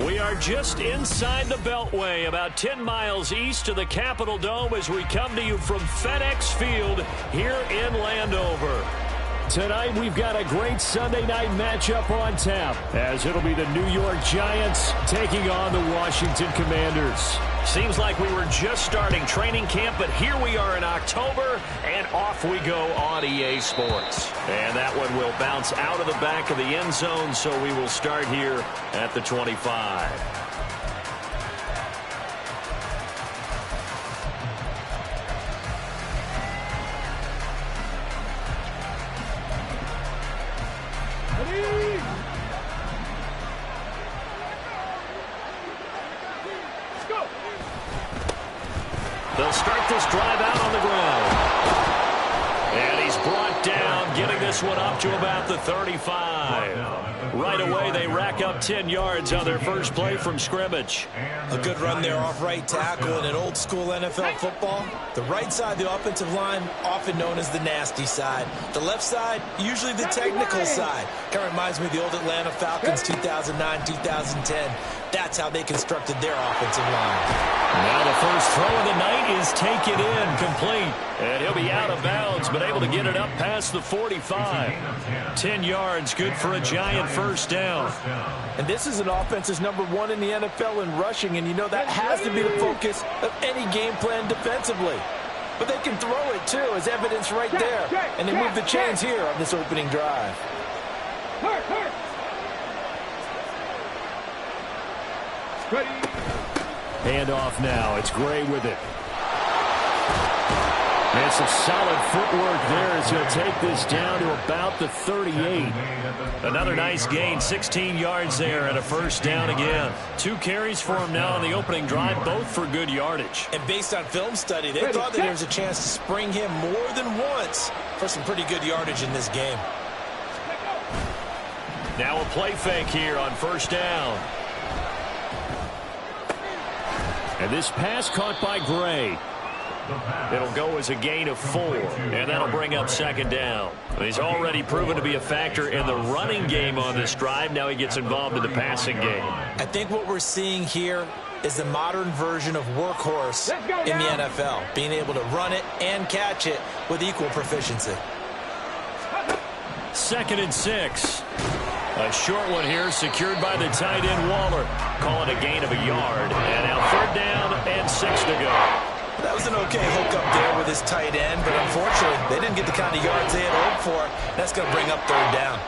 We are just inside the Beltway, about 10 miles east of the Capitol Dome as we come to you from FedEx Field here in Landover. Tonight we've got a great Sunday night matchup on tap, as it'll be the New York Giants taking on the Washington Commanders. Seems like we were just starting training camp, but here we are in October, and off we go on EA Sports. And that one will bounce out of the back of the end zone, so we will start here at the 25. They'll start this drive out on the ground. And he's brought down, getting this one up to about the 35. Right away, they rack up 10 yards on their first play from scrimmage. A good run there off right tackle in an old-school NFL football. The right side, the offensive line, often known as the nasty side. The left side, usually the technical side. Kind of reminds me of the old Atlanta Falcons 2009, 2010. That's how they constructed their offensive line. Now the first throw of the night is taken in, complete. And he'll be out of bounds, but able to get it up past the 45. 10 yards, good for a Giant first down. And this is an offense that's #1 in the NFL in rushing, and you know that has to be the focus of any game plan defensively. But they can throw it, too, as evidence right there. And they move the chains here on this opening drive. Hand off now. It's Gray with it. And some solid footwork there as he'll take this down to about the 38. Another nice gain, 16 yards there and a first down again. 2 carries for him now on the opening drive, both for good yardage. And based on film study, they thought that there was a chance to spring him more than once for some pretty good yardage in this game. Now a play fake here on first down. And this pass caught by Gray. It'll go as a gain of 4, and that'll bring up second down. He's already proven to be a factor in the running game on this drive. Now he gets involved in the passing game. I think what we're seeing here is the modern version of workhorse in the NFL, being able to run it and catch it with equal proficiency. 2nd and 6. A short one here, secured by the tight end Waller. Call it a gain of a yard. And now 3rd down and 6 to go. That was an okay hook up there with his tight end, but unfortunately, they didn't get the kind of yards they had hoped for. That's going to bring up 3rd down.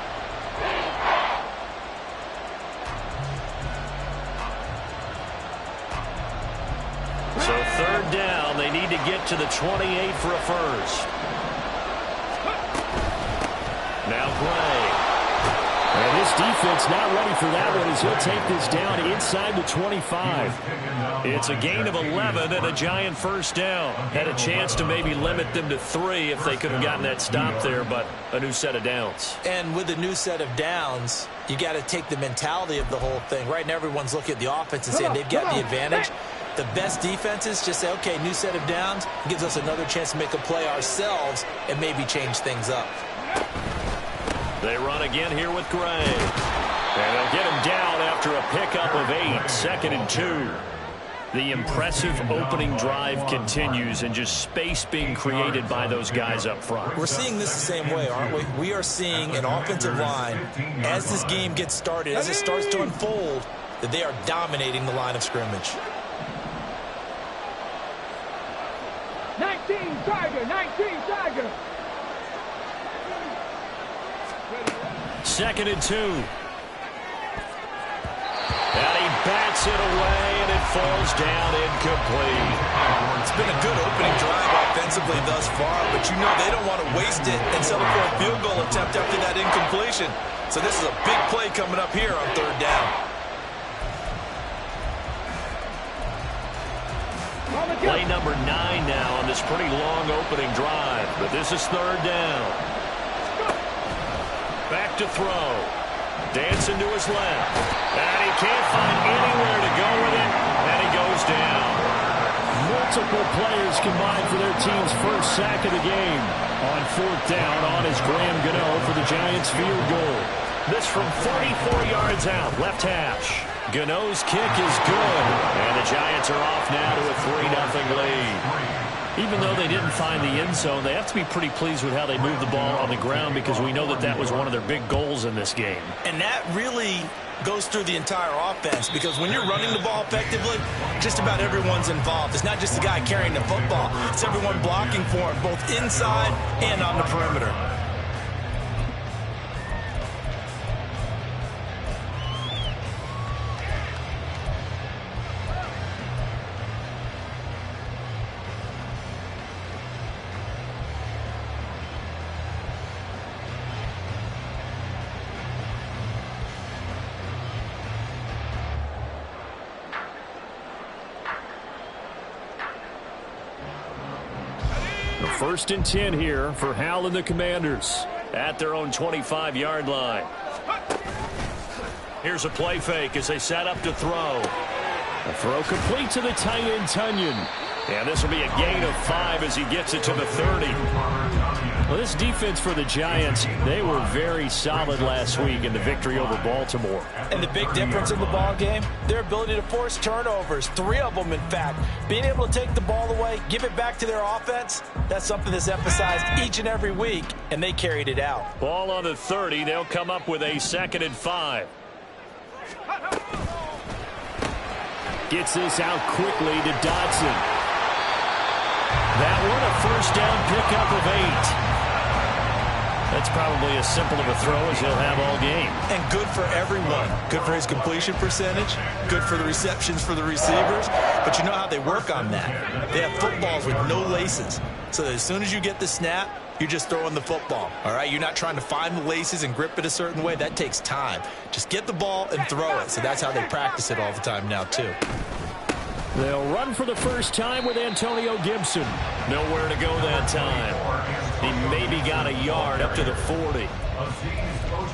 So 3rd down, they need to get to the 28 for a first. Now Gray. And this defense not ready for that one as he'll take this down inside the 25. It's a gain of 11 and a Giant first down. Had a chance to maybe limit them to 3 if they could have gotten that stop there, but a new set of downs. And with a new set of downs, you got to take the mentality of the whole thing. Right now, everyone's looking at the offense and saying they've got the advantage. The best defenses just say, okay, new set of downs, gives us another chance to make a play ourselves and maybe change things up. They run again here with Gray. And they'll get him down after a pickup of 8. 2nd and 2. The impressive opening drive continues, and just space being created by those guys up front. We're seeing this the same way, aren't we? We are seeing an offensive line, as this game gets started, as it starts to unfold, that they are dominating the line of scrimmage. 19 Tiger, 19 Tiger. 2nd and 2. And he bats it away, and it falls down incomplete. It's been a good opening drive offensively thus far, but you know they don't want to waste it and settle for a field goal attempt after that incompletion. So this is a big play coming up here on 3rd down. Play number 9 now on this pretty long opening drive, but this is 3rd down. Back to throw. Dancing to his left. And he can't find anywhere to go with it. And he goes down. Multiple players combined for their team's first sack of the game. On 4th down, on is Graham Gano for the Giants field goal. This from 44 yards out, left hash. Gano's kick is good. And the Giants are off now to a 3-0 lead. Even though they didn't find the end zone, they have to be pretty pleased with how they moved the ball on the ground because we know that that was one of their big goals in this game. And that really goes through the entire offense because when you're running the ball effectively, just about everyone's involved. It's not just the guy carrying the football. It's everyone blocking for him, both inside and on the perimeter. First and 10 here for Hal and the Commanders at their own 25-yard line. Here's a play fake as they set up to throw. A throw complete to the tight end, Tunyon. And this will be a gain of 5 as he gets it to the 30. Well, this defense for the Giants, they were very solid last week in the victory over Baltimore. And the big difference in the ball game, their ability to force turnovers, 3 of them in fact. Being able to take the ball away, give it back to their offense, that's something that's emphasized each and every week, and they carried it out. Ball on the 30, they'll come up with a 2nd and 5. Gets this out quickly to Dodson. That one a first down pickup of 8. That's probably as simple of a throw as he'll have all game. And good for everyone. Good for his completion percentage. Good for the receptions for the receivers. But you know how they work on that. They have footballs with no laces. So that as soon as you get the snap, you're just throwing the football. All right? You're not trying to find the laces and grip it a certain way. That takes time. Just get the ball and throw it. So that's how they practice it all the time now, too. They'll run for the first time with Antonio Gibson. Nowhere to go that time. He maybe got a yard up to the 40.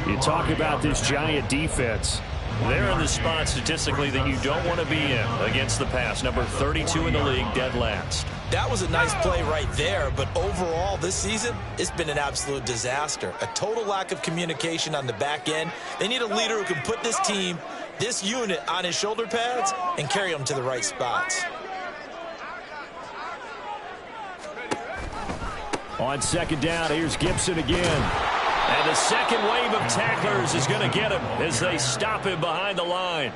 You talk about this Giant defense. They're in the spot statistically that you don't want to be in against the pass. Number 32 in the league, dead last. That was a nice play right there, but overall this season, it's been an absolute disaster. A total lack of communication on the back end. They need a leader who can put this team, this unit, on his shoulder pads and carry them to the right spots. On 2nd down, here's Gibson again. And the second wave of tacklers is going to get him as they stop him behind the line.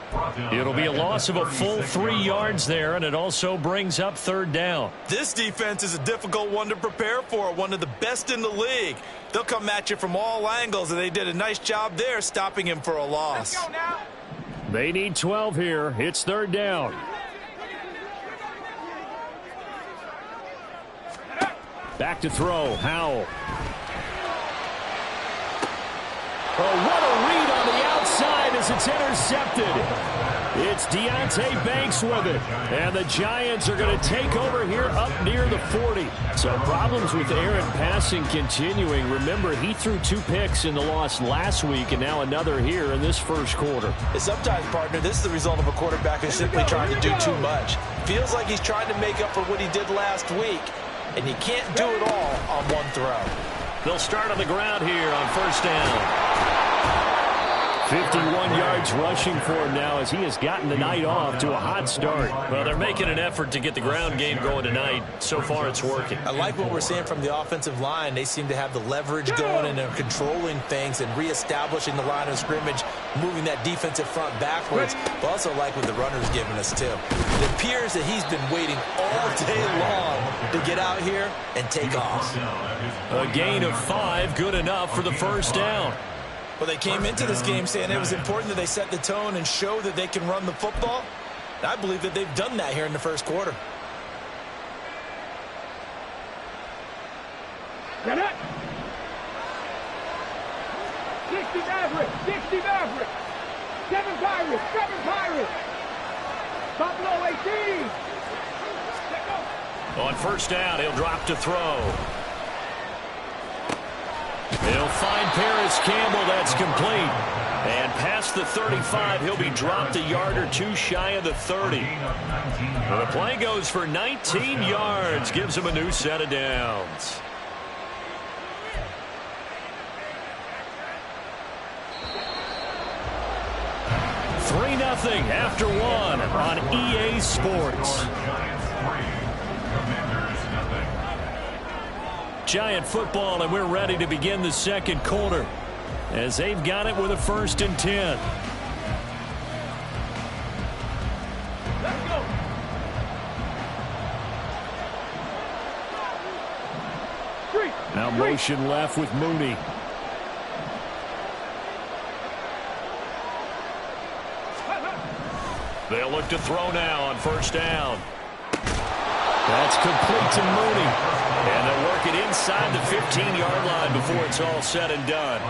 It'll be a loss of a full 3 yards there, and it also brings up 3rd down. This defense is a difficult one to prepare for, one of the best in the league. They'll come at you from all angles, and they did a nice job there stopping him for a loss. They need 12 here. It's 3rd down. Back to throw, Howell. Oh, what a read on the outside as it's intercepted. It's Deonte Banks with it. And the Giants are going to take over here up near the 40. So problems with Aaron passing continuing. Remember, he threw 2 picks in the loss last week and now another here in this first quarter. And sometimes, partner, this is the result of a quarterback who's simply trying to do too much. Feels like he's trying to make up for what he did last week, and you can't do it all on one throw. They'll start on the ground here on 1st down. 51 yards rushing for him now as he has gotten the night off to a hot start. Well, they're making an effort to get the ground game going tonight. So far, it's working. I like what we're seeing from the offensive line. They seem to have the leverage going and they're controlling things and reestablishing the line of scrimmage, moving that defensive front backwards. But also like what the runner's giving us, too. It appears that he's been waiting all day long to get out here and take off. A gain of 5, good enough for the 1st down. Well, they came into this game saying it was important that they set the tone and show that they can run the football. And I believe that they've done that here in the first quarter. Get it. 60 Maverick, 60 Maverick. 7 Pirates, 7 Pirates. Buffalo 18. On 1st down, he'll drop to throw. He'll find Paris Campbell. That's complete. And past the 35, he'll be dropped a yard or 2 shy of the 30. Well, the play goes for 19 yards. Gives him a new set of downs. after one on EA Sports. Giant football, and we're ready to begin the second quarter as they've got it with a 1st and 10. Let's go. Now motion left with Mooney. They'll look to throw now on 1st down. That's complete to Mooney. And they'll work it inside the 15-yard line before it's all said and done.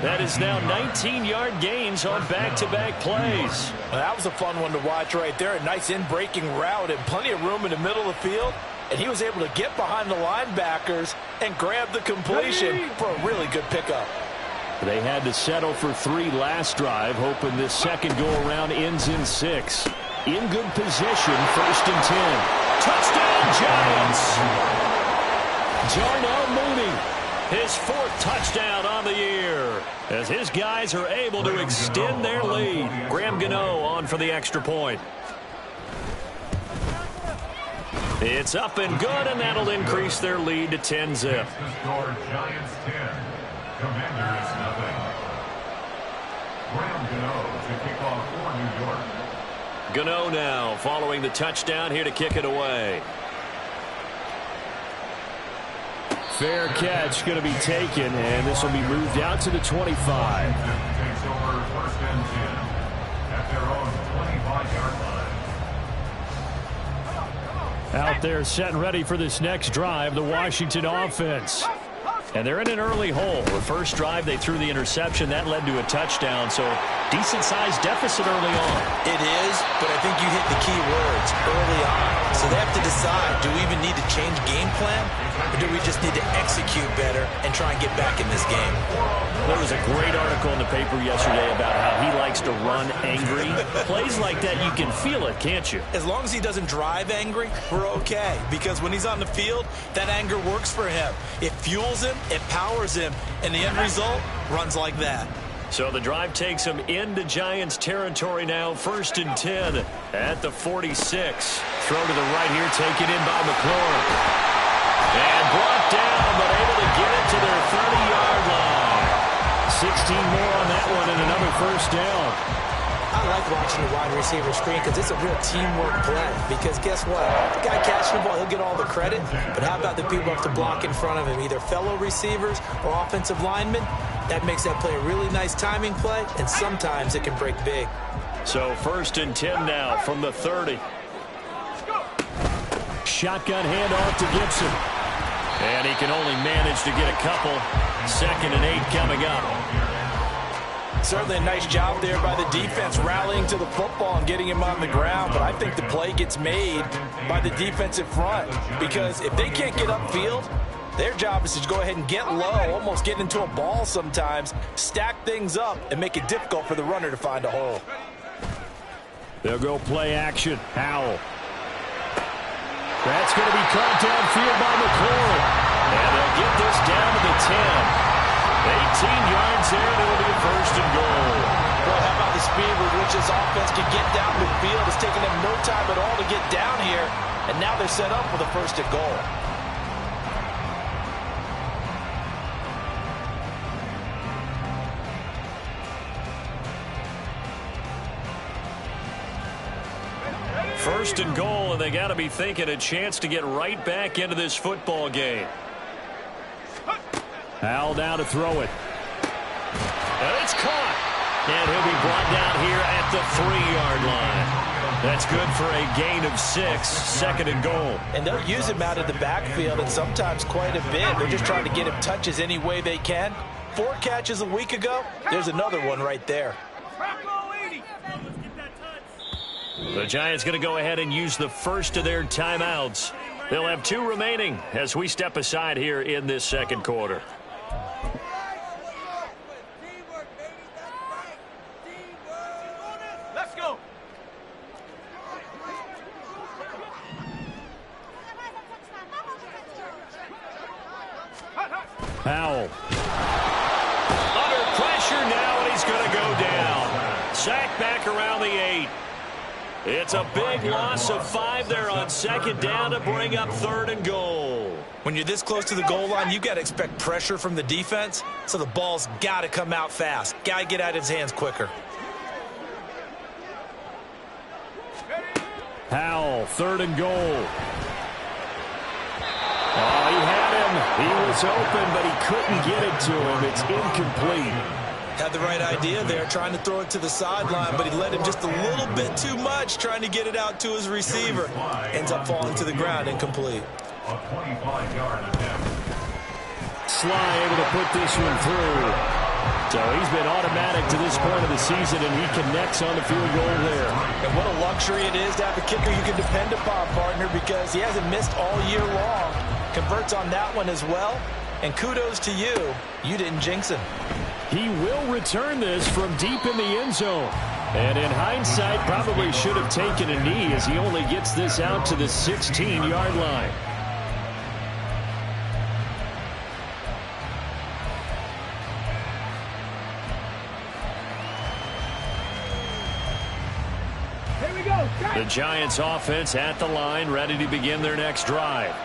That is now 19-yard gains on back-to-back plays. Well, that was a fun one to watch right there. A nice in-breaking route and plenty of room in the middle of the field. And he was able to get behind the linebackers and grab the completion for a really good pickup. They had to settle for 3 last drive, hoping this second go-around ends in 6. In good position, 1st and 10. Touchdown, Giants! Darnell Mooney, his 4th touchdown on the year, as his guys are able to extend their lead. Graham Gano on for the extra point. It's up and good, and that'll increase their lead to 10-zip. Giants 10, Commanders nothing. Graham Gano to kick off for New York. Gano now following the touchdown here to kick it away. Fair catch going to be taken, and this will be moved out to the 25. Takes over 1st and 10 at their own 25-yard line. Out there set and ready for this next drive, the Washington offense. And they're in an early hole. The first drive, they threw the interception. That led to a touchdown, so decent-sized deficit early on. It is, but I think you hit the key words early on. So they have to decide, do we even need to change game plan, or do we just need to execute better and try and get back in this game? There was a great article in the paper yesterday about how he likes to run angry. Plays like that, you can feel it, can't you? As long as he doesn't drive angry, we're okay. Because when he's on the field, that anger works for him. It fuels him, it powers him, and the end result runs like that. So the drive takes him into Giants territory now. 1st and 10 at the 46. Throw to the right here, taken in by McLaurin. And brought down, but able to get it to their 30-yard line. 16 more on that one and another 1st down. I like watching the wide receiver screen because it's a real teamwork play. Because guess what? The guy catching the ball, he'll get all the credit. But how about the people who have to block in front of him, either fellow receivers or offensive linemen? That makes that play a really nice timing play, and sometimes it can break big. So 1st and 10 now from the 30. Shotgun handoff to Gibson. And he can only manage to get a couple. 2nd and 8 coming up. Certainly a nice job there by the defense rallying to the football and getting him on the ground. But I think the play gets made by the defensive front. Because if they can't get upfield, their job is to go ahead and get low, almost get into a ball sometimes, stack things up, and make it difficult for the runner to find a hole. They'll go play action. Howell. That's going to be caught downfield by McLaurin. And they'll get this down to the 10. 18 yards there, and it'll be a 1st and goal. Well, how about the speed with which this offense can get down the field? It's taken them no time at all to get down here, and now they're set up for the 1st and goal. First and goal, and they got to be thinking a chance to get right back into this football game. Howell now to throw it. And it's caught. And he'll be brought down here at the 3-yard line. That's good for a gain of 6, 2nd and goal. And they'll use him out of the backfield, and sometimes quite a bit. They're just trying to get him touches any way they can. 4 catches a week ago. There's another one right there. The Giants going to go ahead and use the first of their timeouts. They'll have 2 remaining as we step aside here in this second quarter. Let's go. Howell. Under pressure now, and he's going to go down. Sack back around the 8. It's a big loss of 5 there on second down to bring up 3rd and goal. When you're this close to the goal line, you got to expect pressure from the defense, so the ball's got to come out fast. Got to get out of his hands quicker. Howell, 3rd and goal. Oh, he had him. He was open, but he couldn't get it to him. It's incomplete. Had the right idea there, trying to throw it to the sideline, but he let him just a little bit too much, trying to get it out to his receiver. Ends up falling to the ground, incomplete. A 25-yard attempt. Sly able to put this one through. So he's been automatic to this point of the season, and he connects on the field goal there. And what a luxury it is to have a kicker you can depend upon, partner, because he hasn't missed all year long. Converts on that one as well. And kudos to you. You didn't jinx him. He will return this from deep in the end zone. And in hindsight, probably should have taken a knee as he only gets this out to the 16-yard line. Here we go. The Giants offense at the line, ready to begin their next drive.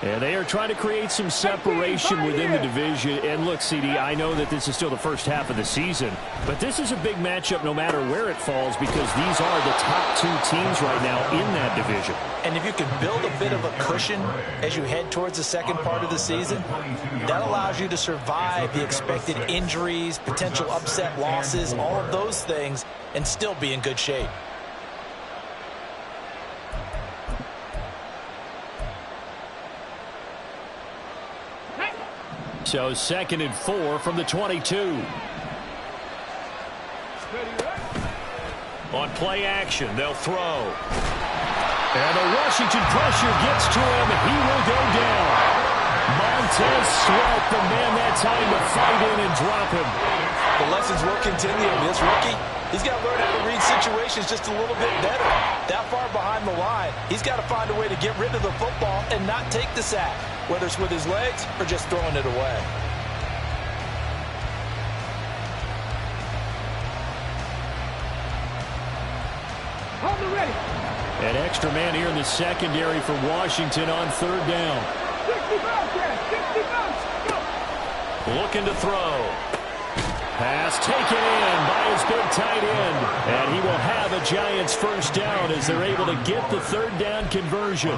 And they are trying to create some separation within the division. And look, CD, I know that this is still the first half of the season, but this is a big matchup no matter where it falls because these are the top 2 teams right now in that division. And if you can build a bit of a cushion as you head towards the second part of the season, that allows you to survive the expected injuries, potential upset losses, all of those things, and still be in good shape. So 2nd and 4 from the 22. On play action, they'll throw. And the Washington pressure gets to him. He will go down. Montez Sweat, the man that time to fight in and drop him. The lessons will continue. This rookie, he's got to learn how to read situations just a little bit better. That far behind the line, he's got to find a way to get rid of the football and not take the sack, whether it's with his legs or just throwing it away. Hold it ready. An extra man here in the secondary for Washington on 3rd down. 60 bounce there. 60 bounce. Go. Looking to throw. Pass taken in by his big tight end. And he will have a Giants first down as they're able to get the 3rd down conversion.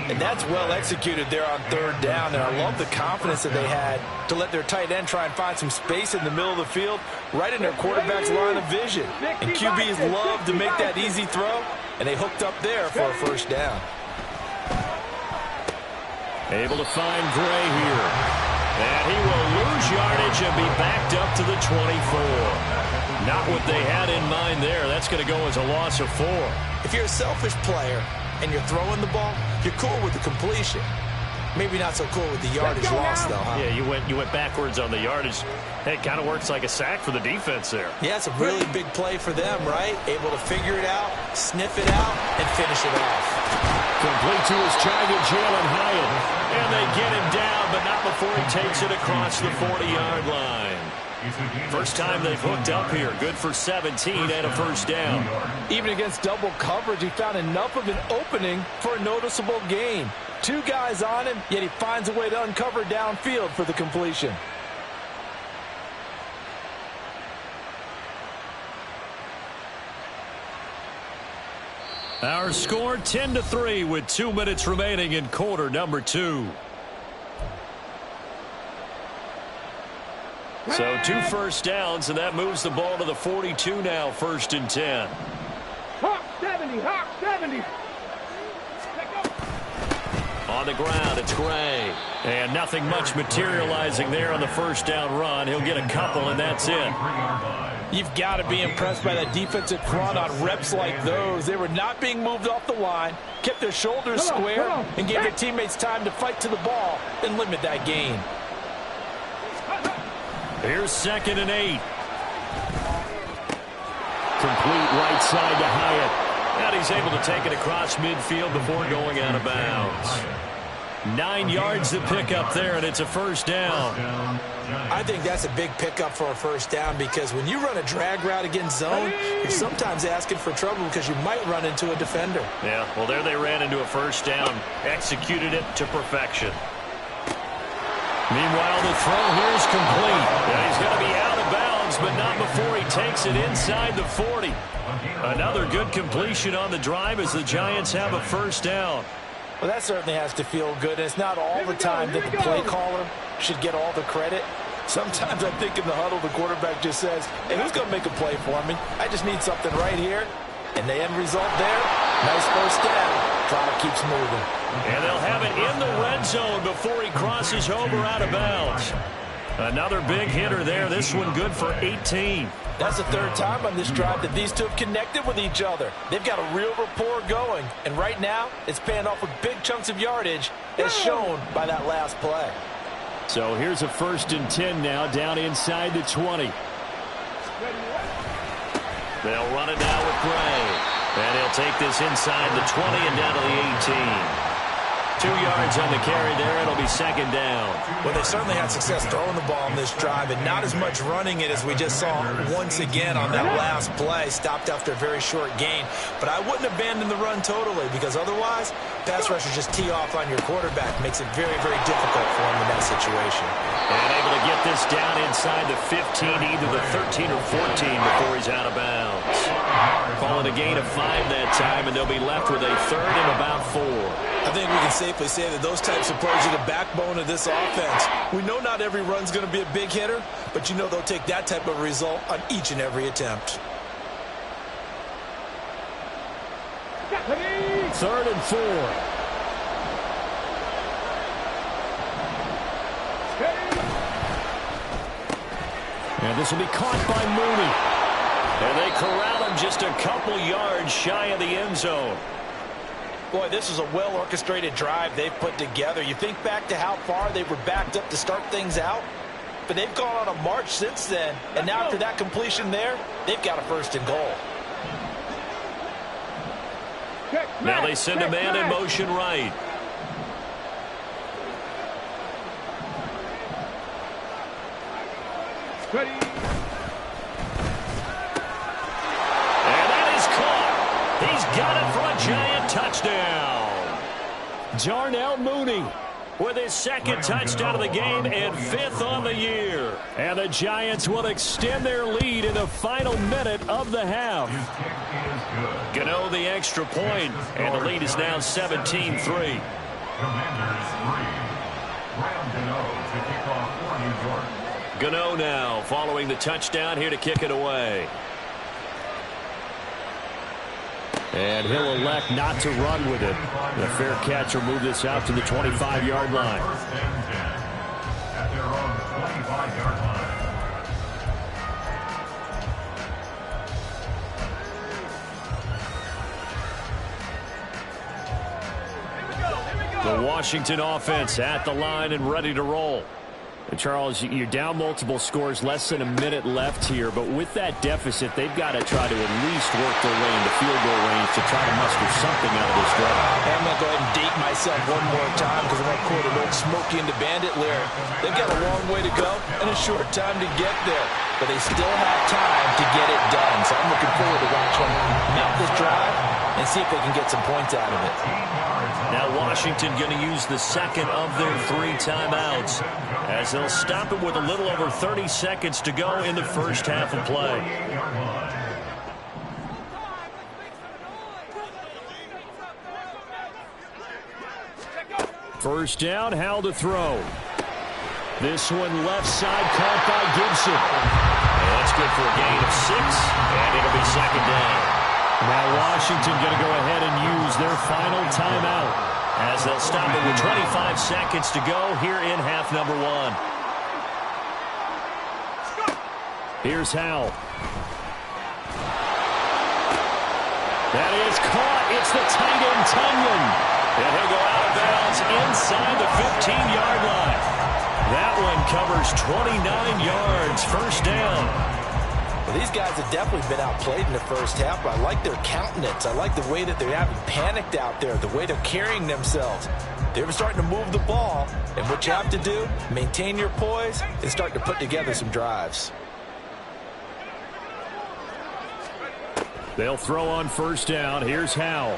And that's well executed there on 3rd down. And I love the confidence that they had to let their tight end try and find some space in the middle of the field, right in their quarterback's line of vision. And QBs love to make that easy throw, and they hooked up there for a first down. Able to find Gray here. And he will lose yardage and be backed up to the 24. Not what they had in mind there. That's going to go as a loss of 4. If you're a selfish player and you're throwing the ball, you're cool with the completion. Maybe not so cool with the yardage loss, though, huh? Yeah, you went backwards on the yardage. It kind of works like a sack for the defense there. Yeah, it's a really big play for them, right? Able to figure it out, sniff it out, and finish it off. Complete to his giant Jalen Hyatt. And they get him down, but not before he takes it across the 40-yard line. First time they've hooked up here. Good for 17 and a first down. Even against double coverage, he found enough of an opening for a noticeable gain. 2 guys on him, yet he finds a way to uncover downfield for the completion. Our score 10-3 with 2 minutes remaining in quarter number 2. So 2 first downs, and that moves the ball to the 42 now, 1st and 10. Hawk 70, Hawk 70. On the ground, it's Gray. And nothing much materializing there on the first down run. He'll get a couple, and that's it. You've got to be impressed by that defensive front on reps like those. They were not being moved off the line, kept their shoulders square, and gave their teammates time to fight to the ball and limit that gain. Here's 2nd and 8. Complete right side to Hyatt. And he's able to take it across midfield before going out of bounds. 9 yards to pick up there, and it's a first down. I think that's a big pickup for a first down because when you run a drag route against zone, you're sometimes asking for trouble because you might run into a defender. Yeah, well, there they ran into a first down, executed it to perfection. Meanwhile, the throw here is complete. Yeah, he's going to be out of bounds, but not before he takes it inside the 40. Another good completion on the drive as the Giants have a first down. Well, that certainly has to feel good. And it's not all the time that the play caller should get all the credit. Sometimes I think in the huddle, the quarterback just says, hey, who's going to make a play for me? I just need something right here. And the end result there, nice first down. Clock keeps moving. And they'll have it in the red zone before he crosses over out of bounds. Another big hitter there. This one good for 18. That's the third time on this drive that these two have connected with each other. They've got a real rapport going. And right now, it's paying off with big chunks of yardage, as shown by that last play. So here's a 1st and 10 now, down inside the 20. They'll run it now with Gray. And he'll take this inside the 20 and down to the 18. 2 yards on the carry there. It'll be second down. Well, they certainly had success throwing the ball in this drive and not as much running it as we just saw once again on that last play. Stopped after a very short gain. But I wouldn't abandon the run totally because otherwise, pass rushers just tee off on your quarterback. Makes it very, very difficult for him in that situation. And able to get this down inside the 15, either the 13 or 14 before he's out of bounds. Call it a gain of 5 that time, and they'll be left with a 3rd and about 4. I think we can safely say that those types of plays are the backbone of this offense. We know not every run's going to be a big hitter, but you know they'll take that type of result on each and every attempt. 3rd and 4. And this will be caught by Mooney. And they corral him just a couple yards shy of the end zone. Boy, this is a well-orchestrated drive they've put together. You think back to how far they were backed up to start things out, but they've gone on a march since then. And now after that completion there, they've got a 1st and goal. Now they send a man in motion right. Ready. And that is caught. He's got it for a Giant touchdown. Jarnell Mooney with his 2nd touchdown of the game and 5th on the year. And the Giants will extend their lead in the final minute of the half. Gano the extra point, and the lead is now 17-3. Commanders 3. Graham Gano to kick off for New York. Gano now following the touchdown here to kick it away. And he'll elect not to run with it. The fair catch will move this out to the 25-yard line. 1st and 10 at their own 25-yard line. The Washington offense at the line and ready to roll. And Charles, you're down multiple scores, less than a minute left here, but with that deficit, they've got to try to at least work their way into field goal range to try to muster something out of this drive. I'm going to go ahead and date myself one more time because I'm going to quote an old Smokey and the Bandit lyric. They've got a long way to go and a short time to get there, but they still have time to get it done. So I'm looking forward to watching them mount this drive and see if they can get some points out of it. Now Washington going to use the 2nd of their 3 timeouts as they'll stop it with a little over 30 seconds to go in the 1st half of play. First down, Howell to throw. This one left side caught by Gibson. And that's good for a gain of 6, and it'll be 2nd down. Now Washington going to go ahead and use their final timeout as they'll stop it with 25 seconds to go here in half number 1. Here's Howell. That is caught. It's the tight end, Tunyon. And he'll go out of bounds inside the 15-yard line. That one covers 29 yards. First down. These guys have definitely been outplayed in the first half, but I like their countenance. I like the way that they're having panicked out there, the way they're carrying themselves. They're starting to move the ball, and what you have to do, maintain your poise and start to put together some drives. They'll throw on first down. Here's Howell.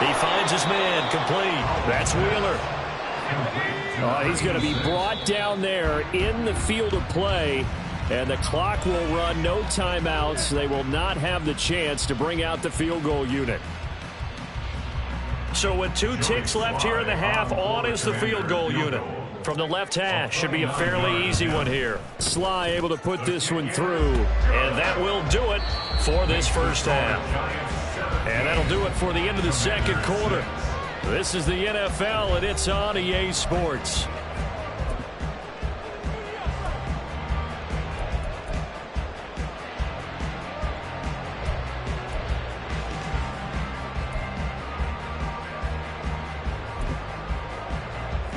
He finds his man, complete. That's Wheeler. He's going to be brought down there in the field of play, and the clock will run, no timeouts. They will not have the chance to bring out the field goal unit. So with 2 ticks left here in the half, on is the field goal unit. From the left hash, should be a fairly easy one here. Sly able to put this one through, and that will do it for this first half. And that'll do it for the end of the second quarter. This is the NFL, and it's on EA Sports.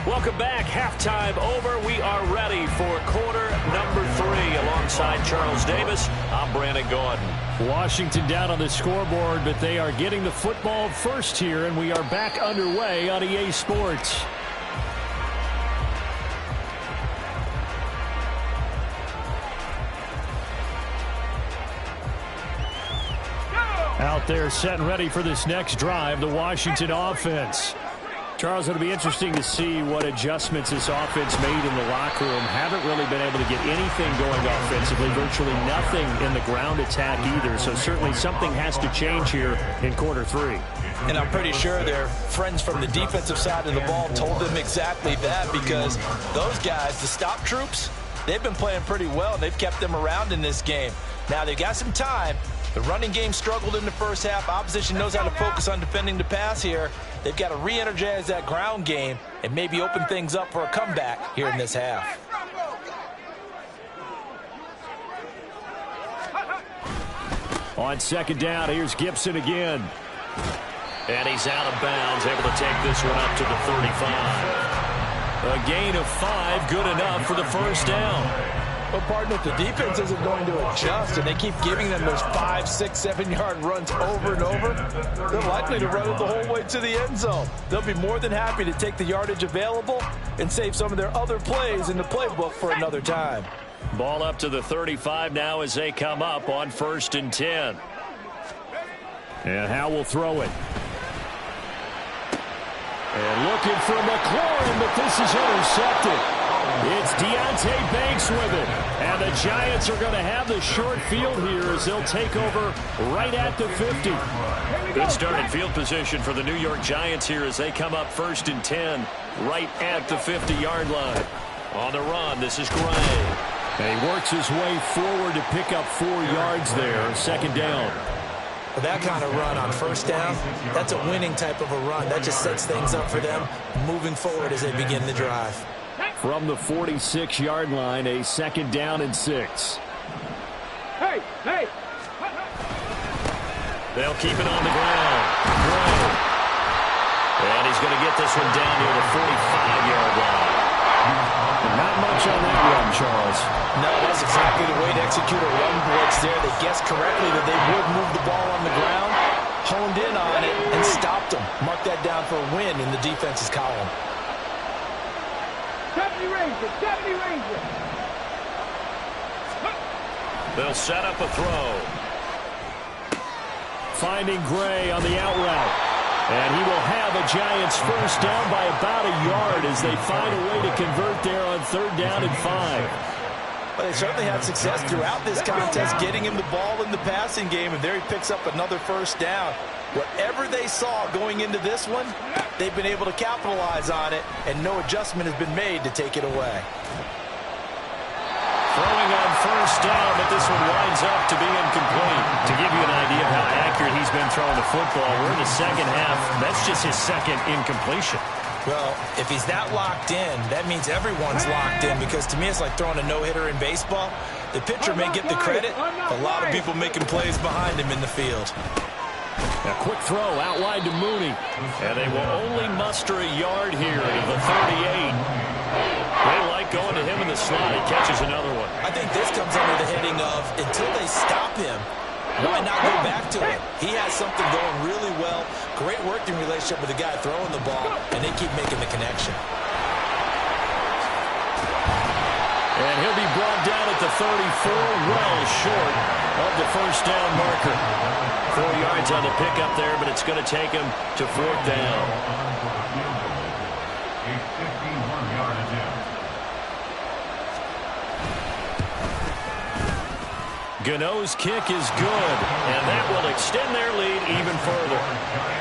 Welcome back. Halftime over. We are ready for quarter number 3. Alongside Charles Davis, I'm Brandon Gordon. Washington down on the scoreboard, but they are getting the football first here, and we are back underway on EA Sports. Out there set and ready for this next drive, the Washington offense. Charles, it'll be interesting to see what adjustments this offense made in the locker room. Haven't really been able to get anything going offensively, virtually nothing in the ground attack either. So certainly something has to change here in quarter 3. And I'm pretty sure their friends from the defensive side of the ball told them exactly that, because those guys, the stop troops, they've been playing pretty well, and they've kept them around in this game. Now they've got some time. The running game struggled in the first half. Opposition knows how to focus on defending the pass here. They've got to re-energize that ground game and maybe open things up for a comeback here in this half. On second down, here's Gibson again. And he's out of bounds, able to take this one up to the 35. A gain of 5, good enough for the first down. Well, partner, if the defense isn't going to adjust and they keep giving them those 5, 6, 7-yard runs over and over, they're likely to run it the whole way to the end zone. They'll be more than happy to take the yardage available and save some of their other plays in the playbook for another time. Ball up to the 35 now as they come up on 1st and 10. And Howe will throw it. And looking for McLaurin, but this is intercepted. It's Deontay Banks with it. And the Giants are going to have the short field here as they'll take over right at the 50. Good starting field position for the New York Giants here as they come up 1st and 10 right at the 50-yard line. On the run, this is Gray. And he works his way forward to pick up 4 yards there. Second down. That kind of run on first down, that's a winning type of a run. That just sets things up for them moving forward as they begin the drive. From the 46-yard line, a second down and 6. Hey! They'll keep it on the ground. And he's going to get this one down near the 45-yard line. Not much on that run, Charles. No, that's exactly the way to execute a run blitz there. They guessed correctly that they would move the ball on the ground, honed in on it, and stopped them. Mark that down for a win in the defense's column. 70 Ranger! They'll set up a throw. Finding Gray on the out route. And he will have a Giants first down by about a yard as they find a way to convert there on 3rd down and 5. Well, they certainly had success throughout this contest getting him the ball in the passing game, and there he picks up another first down. Whatever they saw going into this one, they've been able to capitalize on it, and no adjustment has been made to take it away. Throwing on first down, but this one winds up to be incomplete. To give you an idea of how accurate he's been throwing the football, we're in the second half. That's just his second incompletion. Well, if he's that locked in, that means everyone's locked in, because to me it's like throwing a no-hitter in baseball. The pitcher may get the credit, a lot of people making plays behind him in the field. A quick throw out wide to Mooney. And they will only muster a yard here to the 38. They like going to him in the slot. He catches another one. I I think this comes under the heading of, until they stop him, why not go back to it? He has something going really well. Great working relationship with the guy throwing the ball, and they keep making the connection. And he'll be brought down at the 34, well short of the first down marker. 4 yards on the pickup there, but it's going to take him to fourth down. A 51-yard attempt. Gano's kick is good, and that will extend their lead even further.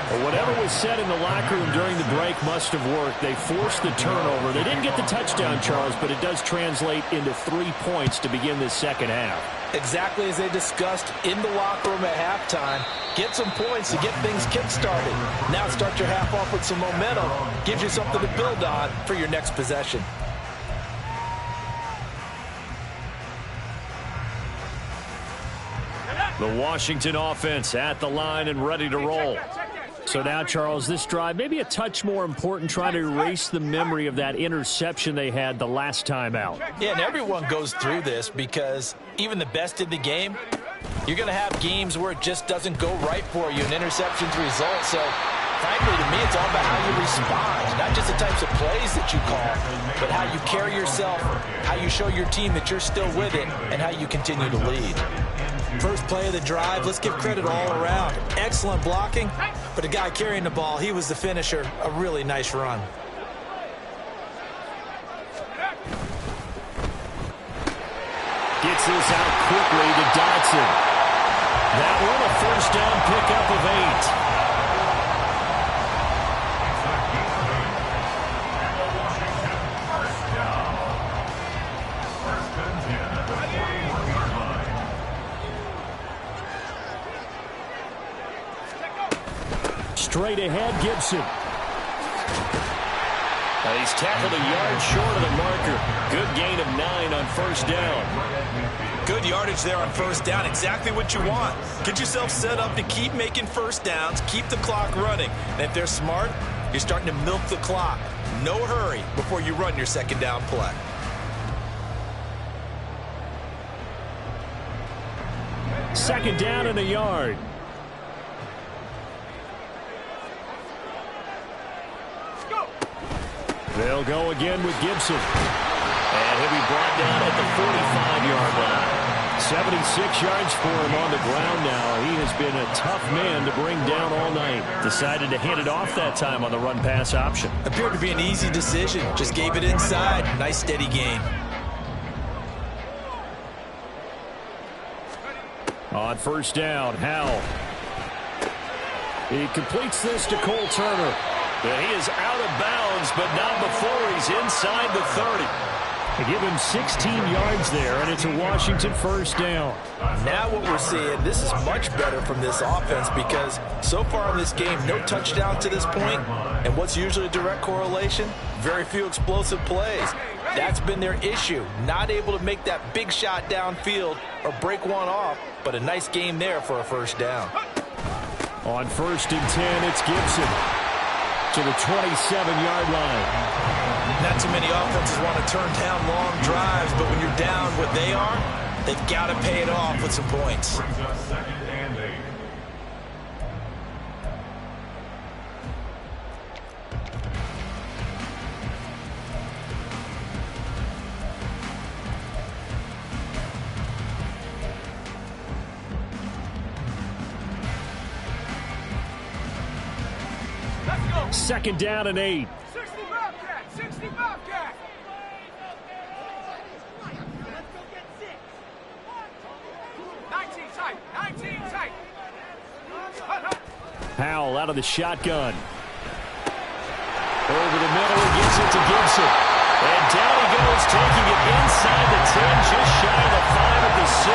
But whatever was said in the locker room during the break must have worked. They forced the turnover. They didn't get the touchdown, Charles, but it does translate into 3 points to begin this second half. Exactly as they discussed in the locker room at halftime. Get some points to get things kick-started. Now start your half off with some momentum. Gives you something to build on for your next possession. The Washington offense at the line and ready to roll. So now, Charles, this drive maybe a touch more important, trying to erase the memory of that interception they had the last time out. Yeah, and everyone goes through this because even the best in the game, you're going to have games where it just doesn't go right for you, and interceptions result. So, frankly, to me, it's all about how you respond, not just the types of plays that you call, but how you carry yourself, how you show your team that you're still with it, and how you continue to lead. First play of the drive, let's give credit all around. Excellent blocking, but the guy carrying the ball, he was the finisher. A really nice run. Gets this out quickly to Dodson. That one, a first down pickup of 8. Straight ahead, Gibson. He's tackled a yard short of the marker. Good gain of 9 on first down. Good yardage there on first down. Exactly what you want. Get yourself set up to keep making first downs, keep the clock running. And if they're smart, you're starting to milk the clock. No hurry before you run your second down play. Second down and a yard. They'll go again with Gibson. And he'll be brought down at the 45-yard line. 76 yards for him on the ground now. He has been a tough man to bring down all night. Decided to hand it off that time on the run-pass option. Appeared to be an easy decision. Just gave it inside. Nice steady gain. On first down, Howell. He completes this to Cole Turner. And he is out of bounds, but not before he's inside the 30. They give him 16 yards there, and it's a Washington first down. Now what we're seeing, this is much better from this offense because so far in this game, no touchdown to this point. And what's usually a direct correlation? Very few explosive plays. That's been their issue. Not able to make that big shot downfield or break one off, but a nice game there for a first down. On first and 10, it's Gibson to the 27-yard line. Not too many offenses want to turn down long drives, but when you're down what they are, they've got to pay it off with some points. Brings us second and 8. Second down and 8. 60 Bobcat! 60 Bobcat! Let's go get 6. 19 tight! 19 tight! Howell out of the shotgun. Over the middle, he gets it to Gibson. And down he goes, taking it inside the 10, just shy of the 5 at the 6.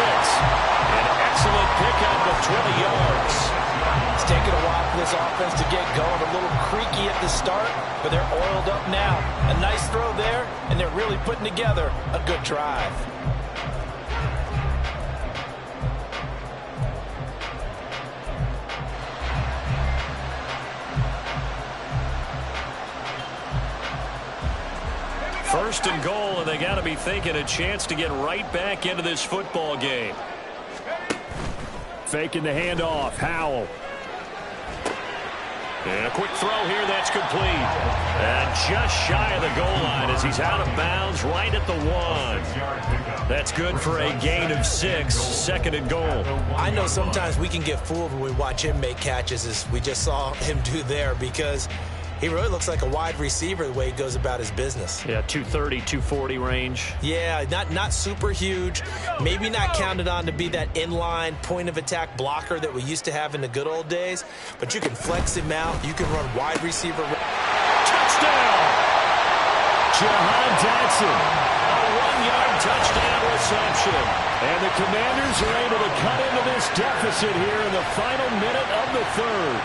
An excellent pickup of 20 yards. It's taken a while for this offense to get going. A little creaky at the start, but they're oiled up now. A nice throw there, and they're really putting together a good drive. First and goal, and they got to be thinking a chance to get right back into this football game. Faking the handoff. Howell. And a quick throw here that's complete. And just shy of the goal line as he's out of bounds right at the 1. That's good for a gain of 6, second and goal. I know sometimes we can get fooled when we watch him make catches, as we just saw him do there, because he really looks like a wide receiver the way he goes about his business. Yeah, 230, 240 range. Yeah, not super huge. Maybe not counted on to be that inline point-of-attack blocker that we used to have in the good old days, but you can flex him out. You can run wide receiver. Touchdown! Jahan Dotson. A 1-yard touchdown reception. And the Commanders are able to cut into this deficit here in the final minute of the third.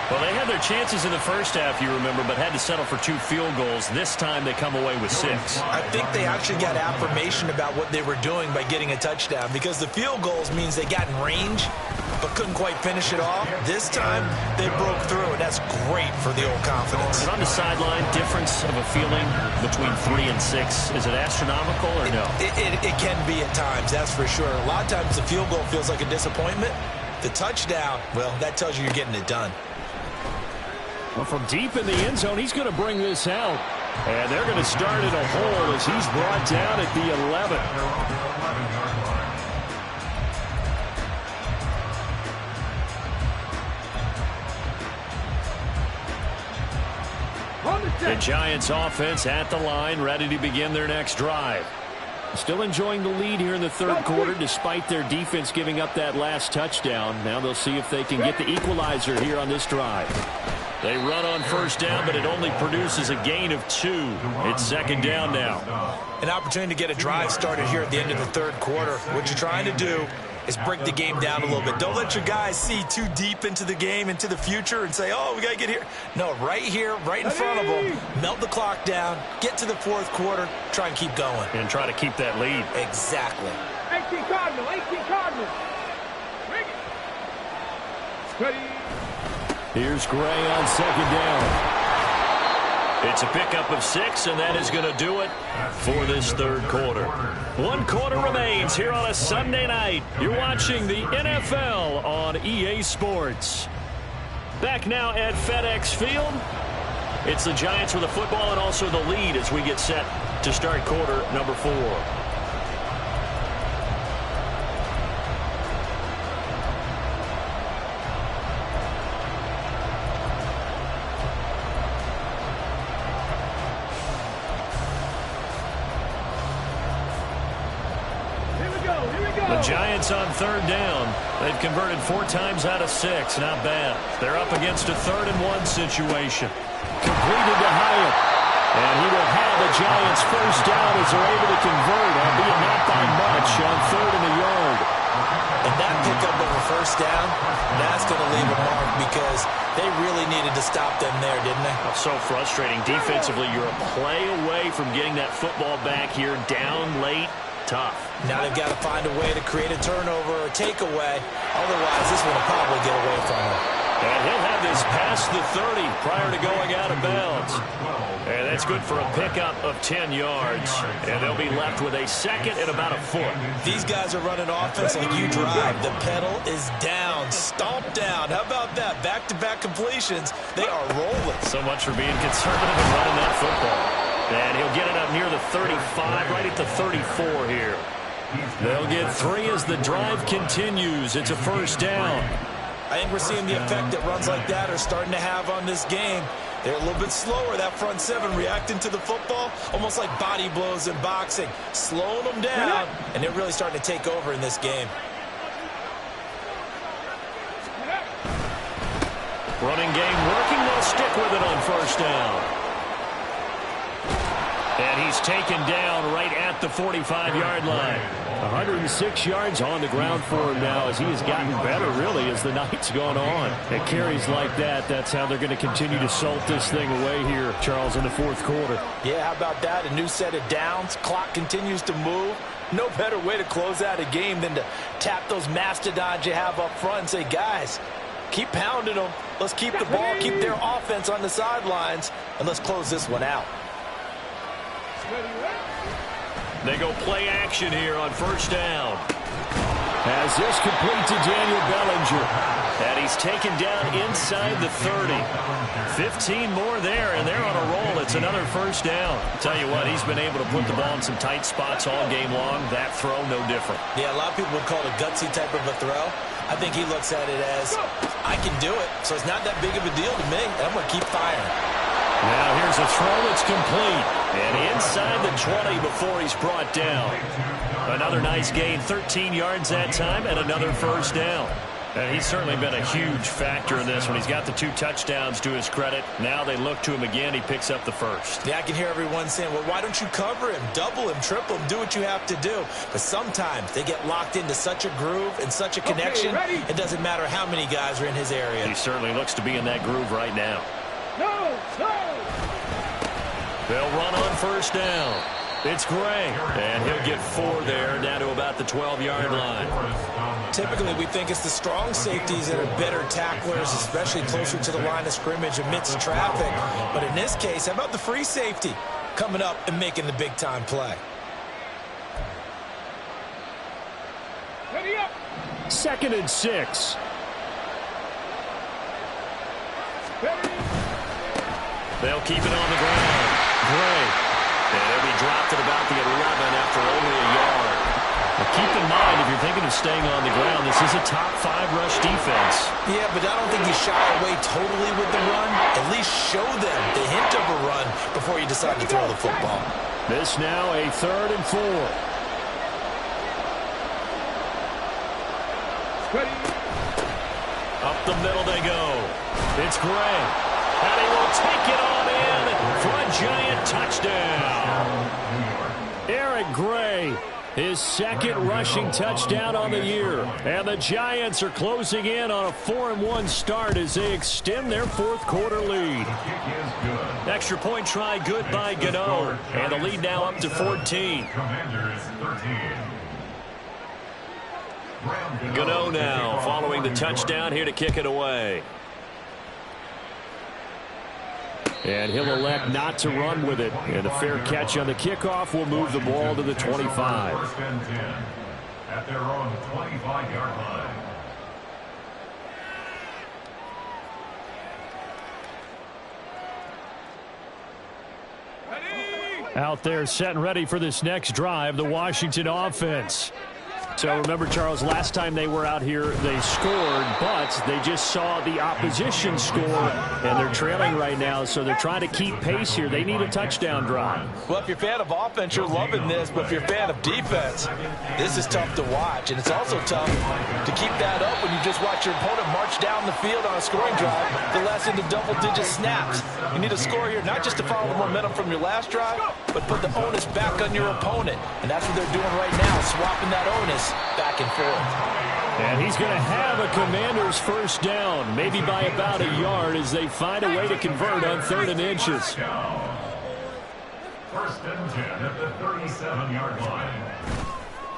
Well, they had their chances in the first half, you remember, but had to settle for 2 field goals. This time they come away with 6. I think they actually got affirmation about what they were doing by getting a touchdown, because the field goals means they got in range but couldn't quite finish it off. This time they broke through, and that's great for the old confidence. And on the sideline, difference of a feeling between 3 and 6, is it astronomical or no? It can be at times, that's for sure. A lot of times the field goal feels like a disappointment. The touchdown, well, that tells you you're getting it done. Well, from deep in the end zone, he's going to bring this out. And they're going to start in a hole as he's brought down at the 11. The Giants offense at the line, ready to begin their next drive. Still enjoying the lead here in the third quarter, despite their defense giving up that last touchdown. Now they'll see if they can get the equalizer here on this drive. They run on first down, but it only produces a gain of 2. It's second down now. An opportunity to get a drive started here at the end of the third quarter. What you're trying to do is break the game down a little bit. Don't let your guys see too deep into the game, into the future, and say, oh, we got to get here. No, right here, right in front of them. Melt the clock down, get to the fourth quarter, try and keep going. And try to keep that lead. Exactly. 18 Cardinal, 18 Cardinal. Ready. Here's Gray on second down. It's a pickup of 6, and that is going to do it for this third quarter. 1 quarter remains here on a Sunday night. You're watching the NFL on EA Sports. Back now at FedEx Field. It's the Giants with the football and also the lead as we get set to start quarter number 4. The Giants on third down. They've converted 4 times out of 6. Not bad. They're up against a 3rd and 1 situation. Completed to Hyatt. And he will have the Giants first down as they're able to convert, albeit not by much, on 3rd and a yard. And that pickup of a first down, that's going to leave a mark because they really needed to stop them there, didn't they? So frustrating. Defensively, you're a play away from getting that football back here, down late. Tough. Now they've got to find a way to create a turnover or a takeaway. Otherwise, this one will probably get away from him. And he'll have this past the 30 prior to going out of bounds. And that's good for a pickup of 10 yards. And they'll be left with a second and about a foot. These guys are running offense like you drive. The pedal is down, stomped down. How about that? Back-to-back completions. They are rolling. So much for being conservative and running that football. And he'll get it up near the 35, right at the 34 here. They'll get 3 as the drive continues. It's a first down. I think we're seeing the effect that runs like that are starting to have on this game. They're a little bit slower, that front 7, reacting to the football, almost like body blows in boxing, slowing them down, and they're really starting to take over in this game. Running game working. They'll stick with it on first down. And he's taken down right at the 45-yard line. 106 yards on the ground for him now as he has gotten better, really, as the night's gone on. It carries like that. That's how they're going to continue to salt this thing away here, Charles, in the fourth quarter. Yeah, how about that? A new set of downs. Clock continues to move. No better way to close out a game than to tap those mastodons you have up front and say, guys, keep pounding them. Let's keep the ball, keep their offense on the sidelines, and let's close this one out. They go play action here on first down. As this complete to Daniel Bellinger. And he's taken down inside the 30. 15 more there, and they're on a roll. It's another first down. Tell you what, he's been able to put the ball in some tight spots all game long. That throw, no different. Yeah, a lot of people would call it a gutsy type of a throw. I think he looks at it as, I can do it, so it's not that big of a deal to me, and I'm going to keep firing. Now here's a throw that's complete. And inside the 20 before he's brought down. Another nice gain, 13 yards that time, and another first down. And he's certainly been a huge factor in this when he's got the 2 touchdowns to his credit. Now they look to him again. He picks up the first. Yeah, I can hear everyone saying, well, why don't you cover him, double him, triple him, do what you have to do. But sometimes they get locked into such a groove and such a connection, it doesn't matter how many guys are in his area. He certainly looks to be in that groove right now. No. They'll run on first down. It's Gray, and he'll get 4 there, down to about the 12-yard line. Typically, we think it's the strong safeties that are better tacklers, especially closer to the line of scrimmage amidst traffic. But in this case, how about the free safety coming up and making the big-time play? Ready up. 2nd and 6. They'll keep it on the ground. Gray. And he'll be dropped at about the 11 after only a yard. Now keep in mind, if you're thinking of staying on the ground, this is a top 5 rush defense. Yeah, but I don't think you shy away totally with the run. At least show them the hint of a run before you decide to throw the football. This now a 3rd and 4. Ready. Up the middle they go. It's Gray. And he will take it on in for a giant touchdown. Eric Gray, his 2nd rushing touchdown on the year. And the Giants are closing in on a 4-1 start as they extend their 4th quarter lead. Extra point try good by Gano. And the lead now up to 14. Gano now following the touchdown here to kick it away. And he'll elect not to run with it. And a fair catch on the kickoff will move the ball to the 25. 1st and 10 at their own 25-yard line. Ready. Out there set and ready for this next drive, the Washington offense. So remember, Charles, last time they were out here, they scored, but they just saw the opposition score, and they're trailing right now, so they're trying to keep pace here. They need a touchdown drive. Well, if you're a fan of offense, you're loving this, but if you're a fan of defense, this is tough to watch, and it's also tough to keep that up when you just watch your opponent march down the field on a scoring drive the last into double-digit snaps. You need a score here, not just to follow the momentum from your last drive, but put the onus back on your opponent, and that's what they're doing right now, swapping that onus back and forth. And he's going to have a Commander's first down, maybe by about a yard as they find a way to convert on 3rd and inches. 1st and 10 at the 37-yard line.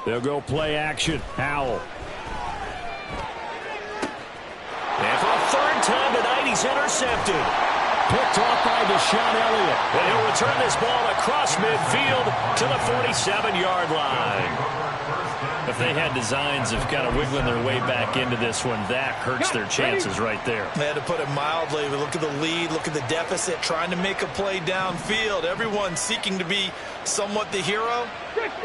They'll go play action. Howell. And for a 3rd time tonight, he's intercepted. Picked off by Deshaun Elliott. And he'll return this ball across midfield to the 47-yard line. If they had designs of kind of wiggling their way back into this one, that hurts their chances right there. They had to put it mildly. Look at the lead, look at the deficit, trying to make a play downfield. Everyone seeking to be somewhat the hero.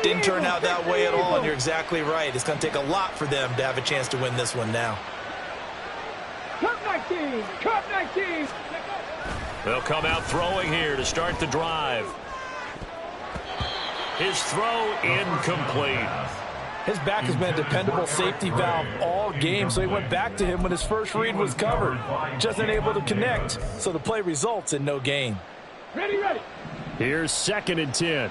Didn't turn out that way at all, and you're exactly right. It's going to take a lot for them to have a chance to win this one now. Cup 19. Cup 19. They'll come out throwing here to start the drive. His throw incomplete. His back has been a dependable safety valve all game, so he went back to him when his first read was covered. Just unable to connect, so the play results in no gain. Ready, ready. Here's 2nd and 10.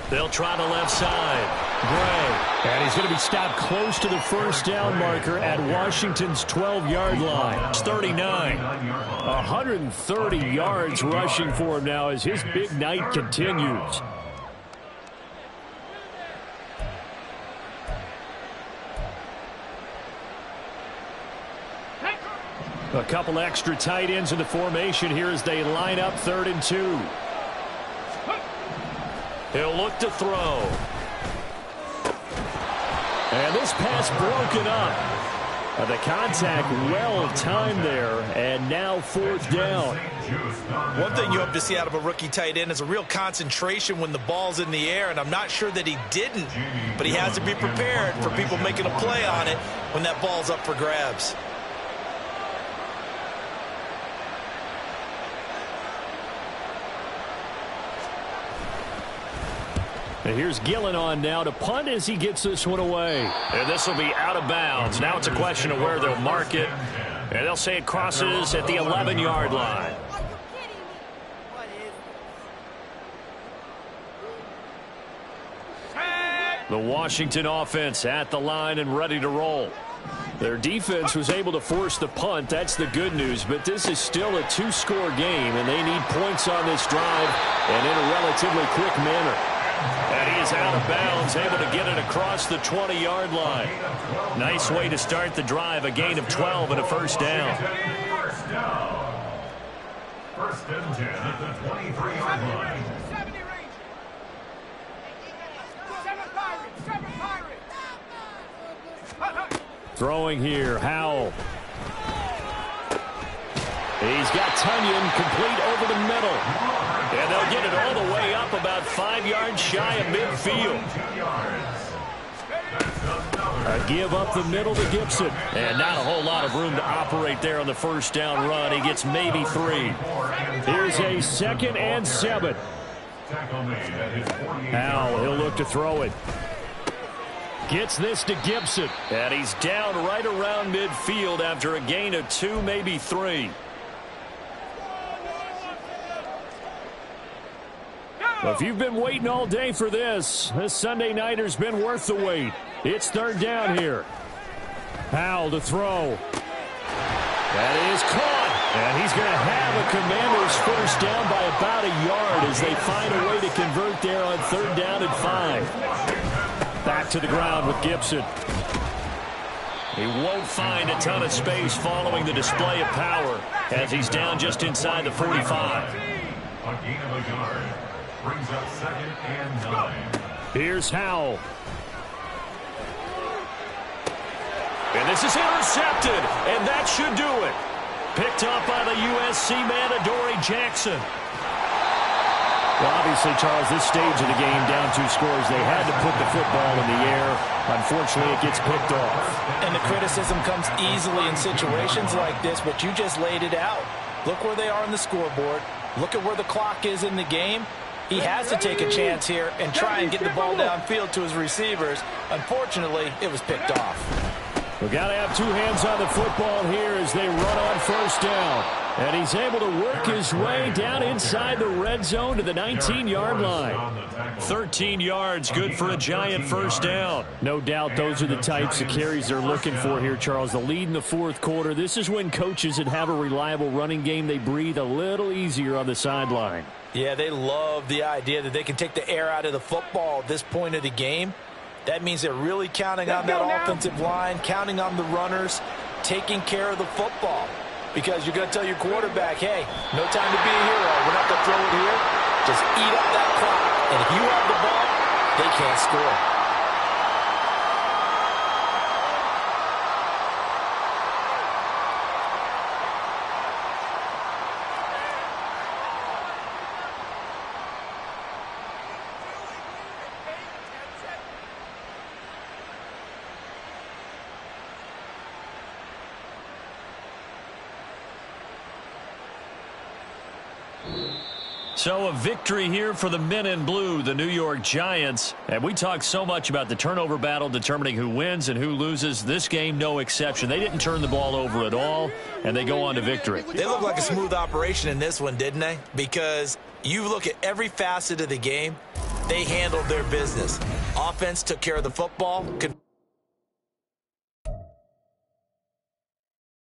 They'll try the left side. Gray. And he's going to be stopped close to the first down marker at Washington's 12-yard line. It's 39. 130 yards rushing for him now as his big night continues. A couple extra tight ends in the formation here as they line up 3rd and 2. He'll look to throw. And this pass broken up. The contact well-timed there, and now 4th down. One thing you hope to see out of a rookie tight end is a real concentration when the ball's in the air, and I'm not sure that he didn't, but he has to be prepared for people making a play on it when that ball's up for grabs. And here's Gillen on now to punt as he gets this one away. And this will be out of bounds. Now it's a question of where they'll mark it. And they'll say it crosses at the 11-yard line. The Washington offense at the line and ready to roll. Their defense was able to force the punt. That's the good news. But this is still a 2-score game, and they need points on this drive and in a relatively quick manner. And he is out of bounds, able to get it across the 20-yard line. Nice way to start the drive, a gain of 12 and a 1st down. First and 10 at the 23-yard line. Throwing here, Howell. He's got Tunyon complete over the middle. And they'll get it all the way up about 5 yards shy of midfield. A give up the middle to Gibson. And not a whole lot of room to operate there on the 1st down run. He gets maybe 3. Here's a 2nd and 7. Howell, he'll look to throw it. Gets this to Gibson. And he's down right around midfield after a gain of 2, maybe 3. Well, if you've been waiting all day for this Sunday nighter's been worth the wait. It's 3rd down here. Howell to throw. That is caught. And he's going to have a Commanders 1st down by about a yard as they find a way to convert there on 3rd down and 5. Back to the ground with Gibson. He won't find a ton of space following the display of power as he's down just inside the 45. A gain of a yard. Brings up 2nd and 9. Here's Howell. And this is intercepted, and that should do it. Picked up by the USC man, Adoree Jackson. Well, obviously, Charles, this stage of the game, down 2 scores, they had to put the football in the air. Unfortunately, it gets picked off. And the criticism comes easily in situations like this, but you just laid it out. Look where they are on the scoreboard. Look at where the clock is in the game. He has to take a chance here and try and get the ball downfield to his receivers. Unfortunately, it was picked off. We've got to have 2 hands on the football here as they run on 1st down. And he's able to work his way down inside the red zone to the 19-yard line. 13 yards, good for a giant 1st down. No doubt those are the types of carries they're looking for here, Charles. The lead in the 4th quarter. This is when coaches that have a reliable running game, they breathe a little easier on the sideline. Yeah, they love the idea that they can take the air out of the football at this point of the game. That means they're really counting on that offensive line, counting on the runners, taking care of the football. Because you're going to tell your quarterback, hey, no time to be a hero. We're not going to throw it here. Just eat up that clock. And if you have the ball, they can't score. So a victory here for the men in blue, the New York Giants. And we talked so much about the turnover battle determining who wins and who loses. This game, no exception. They didn't turn the ball over at all, and they go on to victory. They look like a smooth operation in this one, didn't they? Because you look at every facet of the game, they handled their business. Offense took care of the football.